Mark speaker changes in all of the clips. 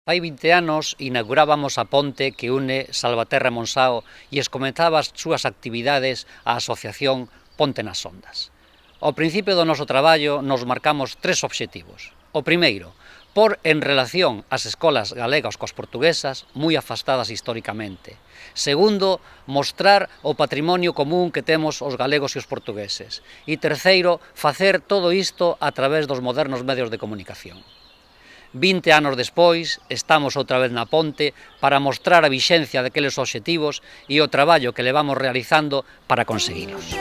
Speaker 1: Hai 20 anos inaugurábamos a ponte que une Salvaterra e Monsao e comezaba as súas actividades a Asociación Ponte nas Ondas. Ao principio do noso traballo nos marcamos tres obxectivos. O primeiro, por en relación ás escolas galegas coas portuguesas moi afastadas históricamente. Segundo, mostrar o patrimonio común que temos os galegos e os portugueses. E terceiro, facer todo isto a través dos modernos medios de comunicación. 20 anos despois, estamos outra vez na ponte para mostrar a vixencia daqueles obxectivos e o traballo que levamos realizando para conseguilos.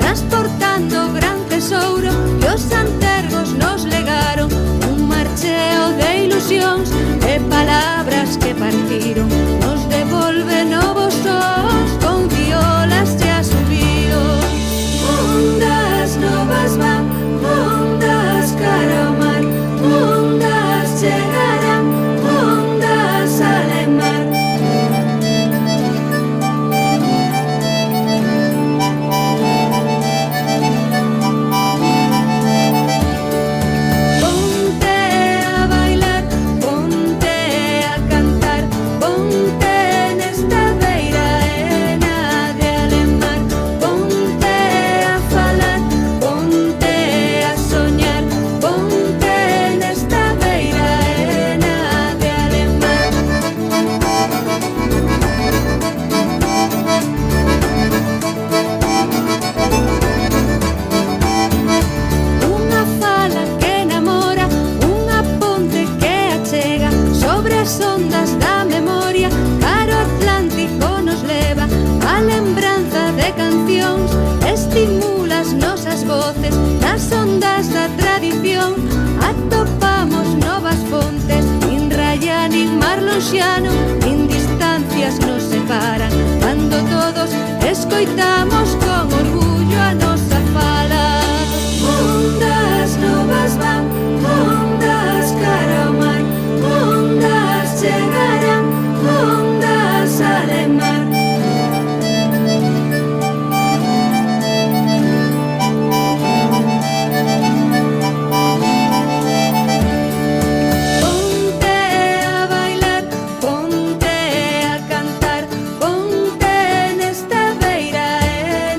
Speaker 2: Transportando gran tesouro que os antergos nos legaron, un marcheo de ilusións e palabras que partiron, nos devolve novos sons con violas e asubíos. Ondas novas van, ondas cara ao mar, ondas chegarán, ondas alemar. As ondas da memoria, caro Atlántico nos leva a lembranza de cancións, estimula as nosas voces nas ondas da tradición. Atopamos novas fontes, nin raya nin mar lonxiano, nin distancias nos separan, cando todos escoitamos con orgullo a nosa fala. Ondas novas van, ondas cara ao mar, ondas chegarán, ondas alemar. Ponte a bailar, ponte a cantar, ponte nesta beira e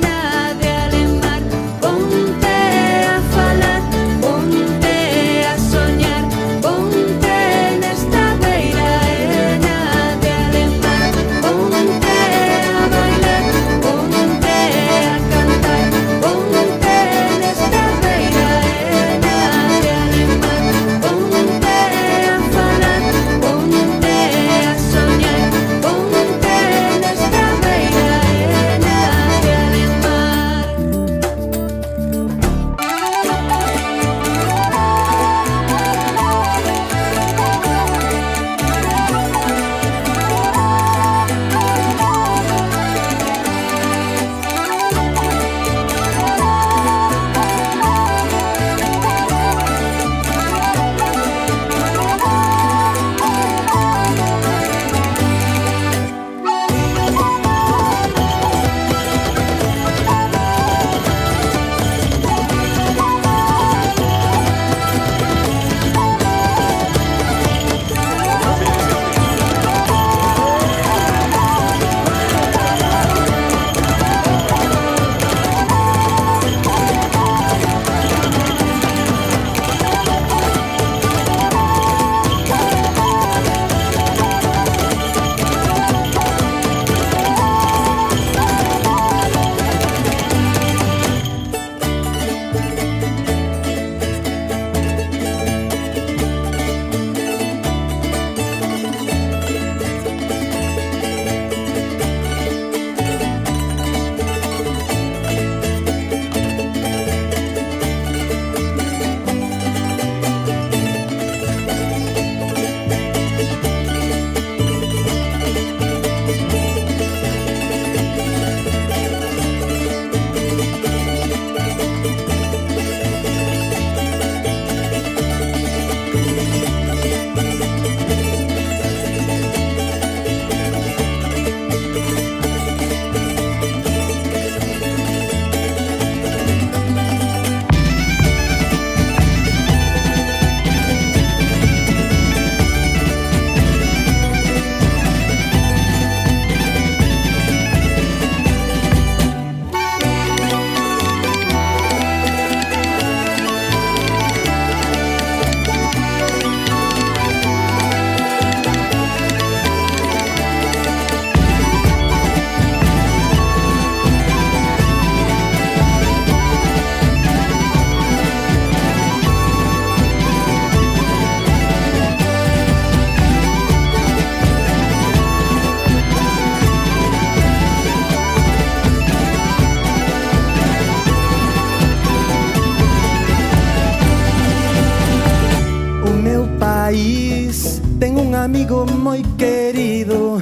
Speaker 3: amigo muy querido,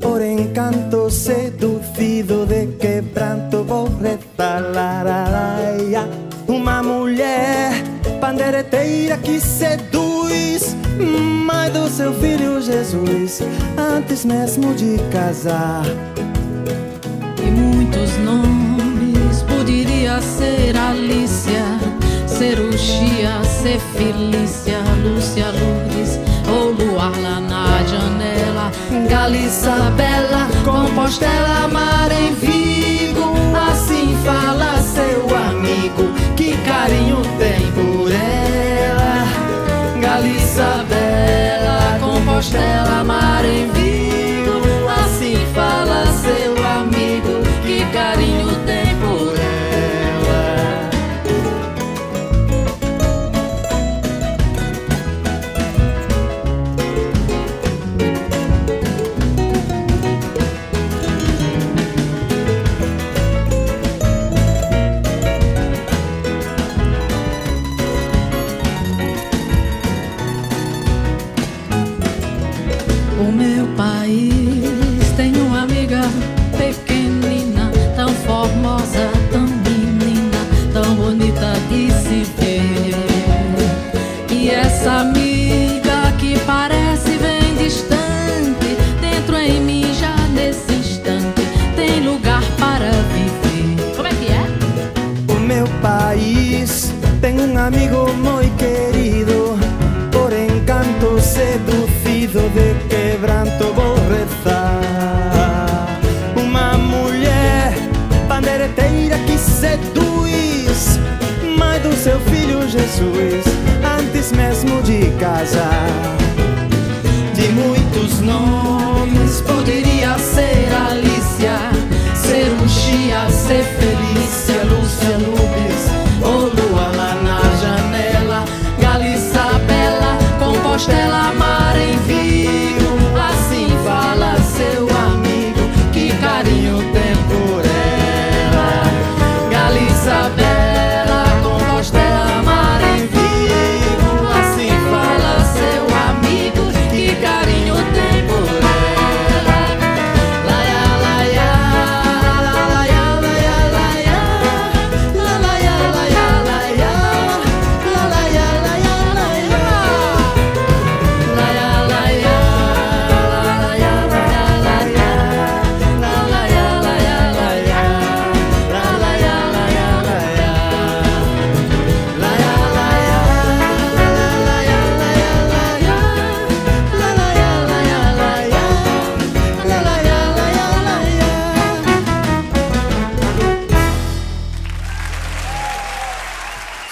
Speaker 3: por encanto seduzido, de quebranto vou rezar. Uma mulher pandereteira que seduz, mãe do seu filho Jesus, antes mesmo de casar.
Speaker 4: E muitos nomes, poderia ser Alicia, ser Uxia, ser Felícia, Lúcia, Lourdes ou Luar lá na janela. Galícia, Bela, Compostela, Mar em Vigo, assim fala seu amigo, que carinho tem por ela. Galícia, Bela, Compostela, Mar em Vigo, assim fala seu amigo, que carinho tem por ela. O meu país tem uma amiga pequenina, tão formosa, tão menina, tão bonita de se ver. E essa amiga que parece bem distante, dentro em mim já nesse instante tem lugar para viver. Como é que é?
Speaker 3: O meu país tem um amigo muy querido, por encanto seduzido, de quebranto vou rezar. Uma mulher pandereteira que seduz, mãe do seu filho Jesus, antes mesmo de casar. De muitos nomes, poderia ser Alicia, ser Uxia, ser Felícia, Lúcia, Lourdes ou Lua lá na janela. Galícia, Bela, Compostela, Mar em Vigo, assim fala seu amigo, que carinho tem por ela. Galícia, Bela, Compostela, Mar em Vigo, assim fala seu amigo, que carinho tem por ela. Laia, laia, laia, laia, laia, laia, laia, laia, laia, laia, laia.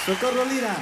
Speaker 3: Socorro Lira.